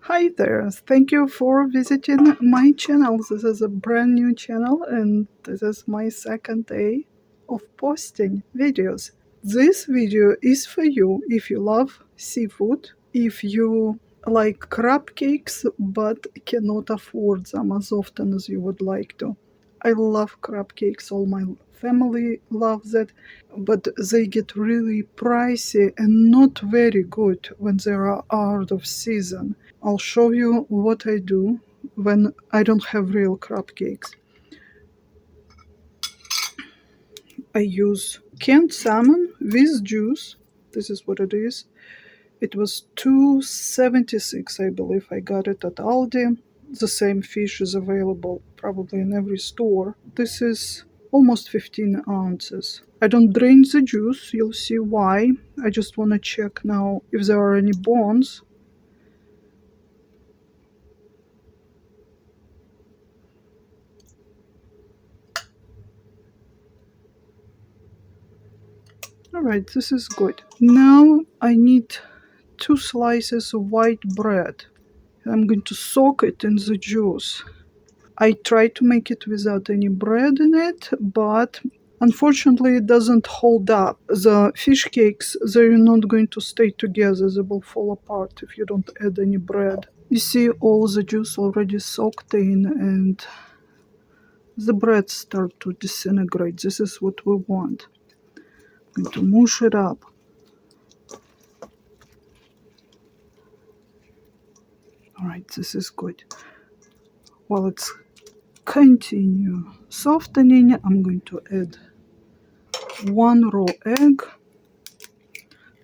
Hi there, thank you for visiting my channel. This is a brand new channel and this is my second day of posting videos. This video is for you if you love seafood, if you like crab cakes but cannot afford them as often as you would like to. I love crab cakes, all my family loves it, but they get really pricey and not very good when they are out of season. I'll show you what I do when I don't have real crab cakes. I use canned salmon with juice. This is what it is. It was $2.76, I believe. I got it at Aldi. The same fish is available probably in every store. This is almost 15 ounces. I don't drain the juice. You'll see why. I just want to check now if there are any bones. Alright, this is good. Now I need 2 slices of white bread. I'm going to soak it in the juice. I try to make it without any bread in it, but unfortunately it doesn't hold up. The fish cakes, they're not going to stay together. They will fall apart if you don't add any bread. You see all the juice already soaked in and the bread start to disintegrate. This is what we want. I'm going to mush it up. Alright, this is good. While it's continue softening, I'm going to add 1 raw egg.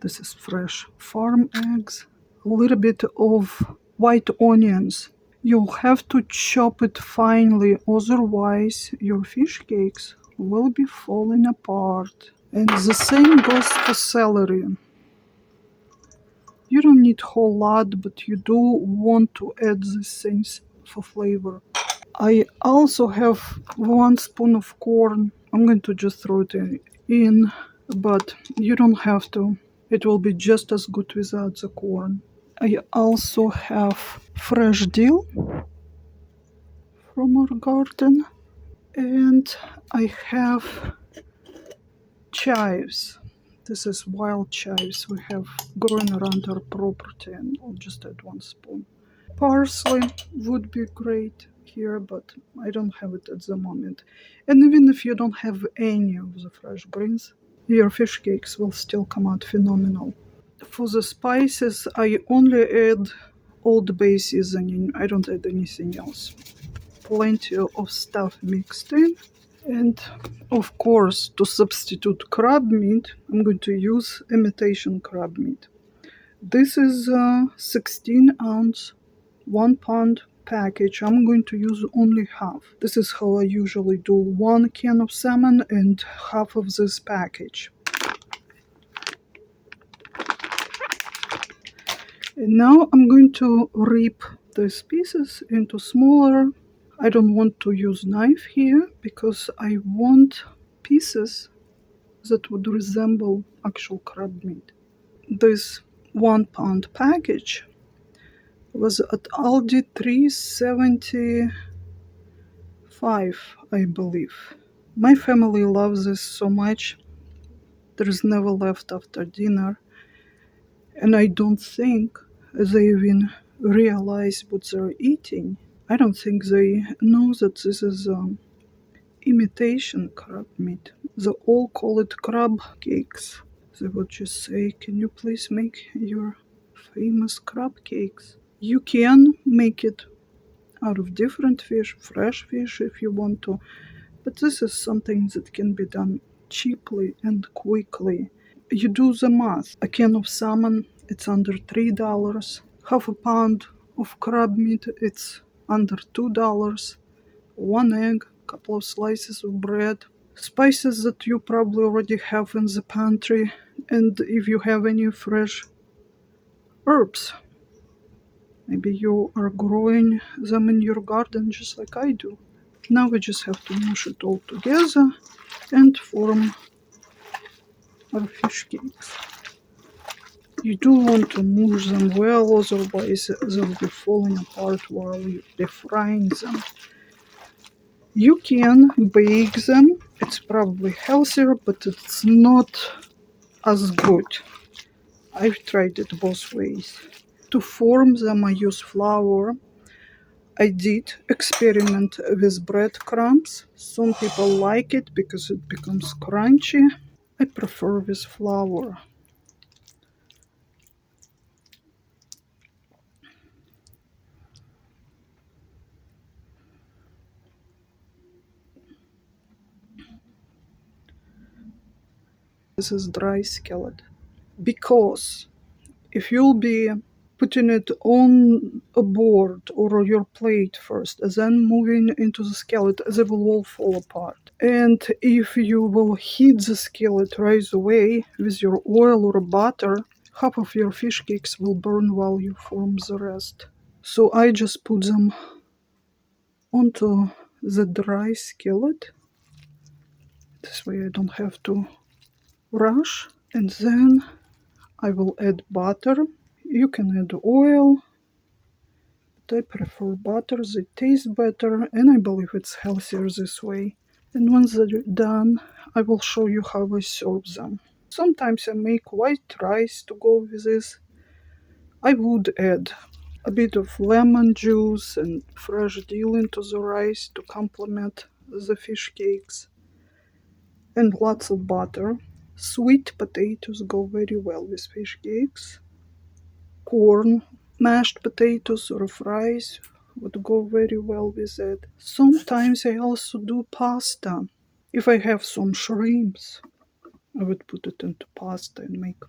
This is fresh farm eggs. A little bit of white onions. You'll have to chop it finely, otherwise your fish cakes will be falling apart. And the same goes for celery. You don't need a whole lot, but you do want to add these things for flavor. I also have 1 spoon of corn. I'm going to just throw it in, but you don't have to. It will be just as good without the corn. I also have fresh dill from our garden, and I have chives. This is wild chives we have growing around our property, and I'll just add 1 spoon. Parsley would be great here, but I don't have it at the moment. And even if you don't have any of the fresh greens, your fish cakes will still come out phenomenal. For the spices, I only add Old Bay seasoning. I don't add anything else. Plenty of stuff mixed in. And of course, to substitute crab meat, I'm going to use imitation crab meat. This is a 16 ounce 1 pound package. I'm going to use only half. This is how I usually do 1 can of salmon and half of this package. And now I'm going to rip these pieces into smaller. I don't want to use knife here because I want pieces that would resemble actual crab meat. This 1 pound package was at Aldi $3.75, I believe. My family loves this so much. There is never left after dinner. And I don't think they even realize what they're eating. I don't think they know that this is imitation crab meat. They all call it crab cakes. They would just say, can you please make your famous crab cakes? You can make it out of different fish, fresh fish if you want to, but this is something that can be done cheaply and quickly. You do the math. A can of salmon, it's under $3. Half a pound of crab meat, it's under $2. 1 egg, couple of slices of bread, spices that you probably already have in the pantry, and if you have any fresh herbs. Maybe you are growing them in your garden just like I do. Now we just have to mush it all together and form our fish cakes. You do want to move them well, otherwise they'll be falling apart while you're frying them. You can bake them. It's probably healthier, but it's not as good. I've tried it both ways. To form them, I use flour. I did experiment with breadcrumbs. Some people like it because it becomes crunchy. I prefer with flour. This is dry skillet. Because if you'll be putting it on a board or your plate first, then moving into the skillet, they will all fall apart. And if you will heat the skillet right away with your oil or butter, half of your fish cakes will burn while you form the rest. So I just put them onto the dry skillet. This way I don't have to rush. And then I will add butter. You can add oil, but I prefer butter. They taste better, and I believe it's healthier this way. And once they're done, I will show you how I serve them. Sometimes I make white rice to go with this. I would add a bit of lemon juice and fresh dill into the rice to complement the fish cakes. And lots of butter. Sweet potatoes go very well with fish cakes. Corn, mashed potatoes or fries would go very well with it. Sometimes I also do pasta. If I have some shrimps, I would put it into pasta and make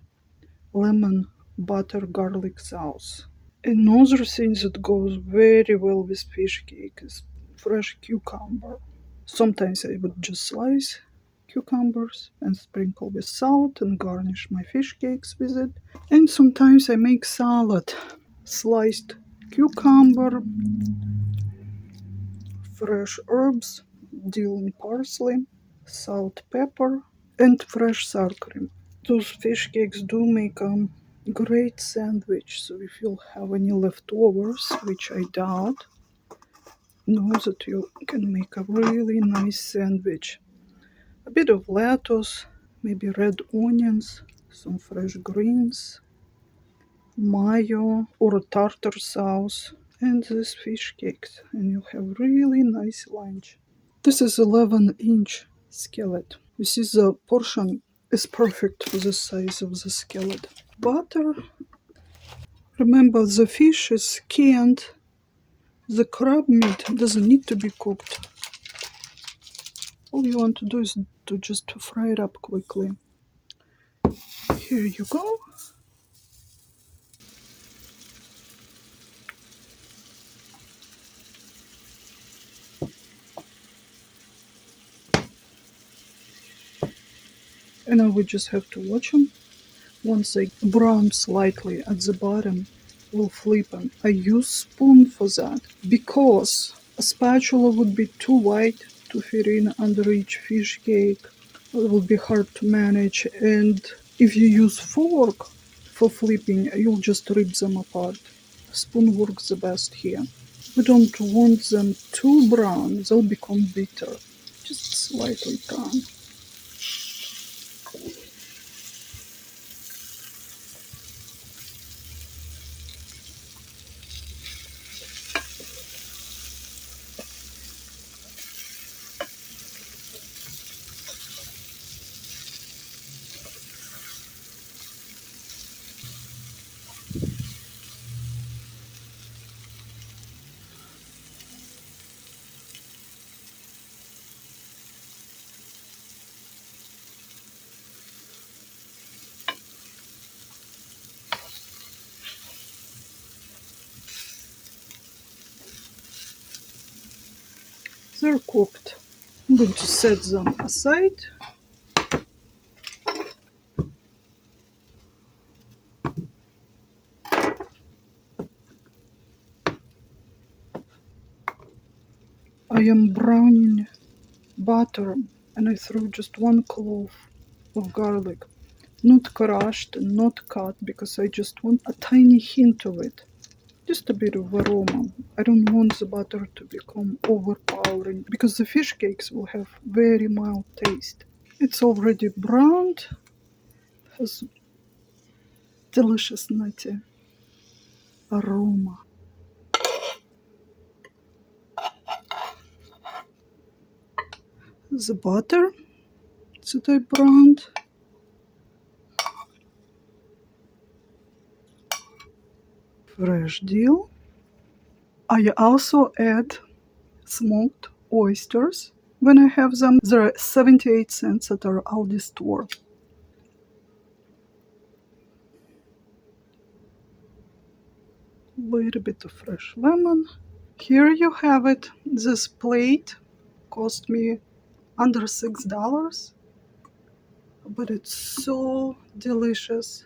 lemon butter garlic sauce. Another thing that goes very well with fish cake is fresh cucumber. Sometimes I would just slice cucumbers and sprinkle with salt and garnish my fish cakes with it. And sometimes I make salad. Sliced cucumber, fresh herbs, dill and parsley, salt, pepper, and fresh sour cream. Those fish cakes do make a great sandwich, so if you'll have any leftovers, which I doubt, know that you can make a really nice sandwich. A bit of lettuce, maybe red onions, some fresh greens, mayo or tartar sauce, and these fish cakes, and you'll have really nice lunch. This is 11-inch skillet. You see the portion is perfect for the size of the skillet. Butter. Remember, the fish is canned. The crab meat doesn't need to be cooked. All you want to do is to just fry it up quickly. Here you go. And now we just have to watch them. Once they brown slightly at the bottom, we'll flip them. I use spoon for that because a spatula would be too wide to fit in under each fish cake. It will be hard to manage, and if you use fork for flipping, you'll just rip them apart. Spoon works the best here. We don't want them too brown, they'll become bitter. Just slightly brown. They're cooked. I'm going to set them aside. I am browning butter and I threw just one clove of garlic. not crushed, not cut, because I just want a tiny hint of it. Just a bit of aroma. I don't want the butter to become overpowering because the fish cakes will have very mild taste. It's already browned, has delicious nutty aroma. The butter that I browned, fresh dill. I also add smoked oysters when I have them. They're 78 cents at our Aldi store. Little bit of fresh lemon. Here you have it. This plate cost me under $6, but it's so delicious.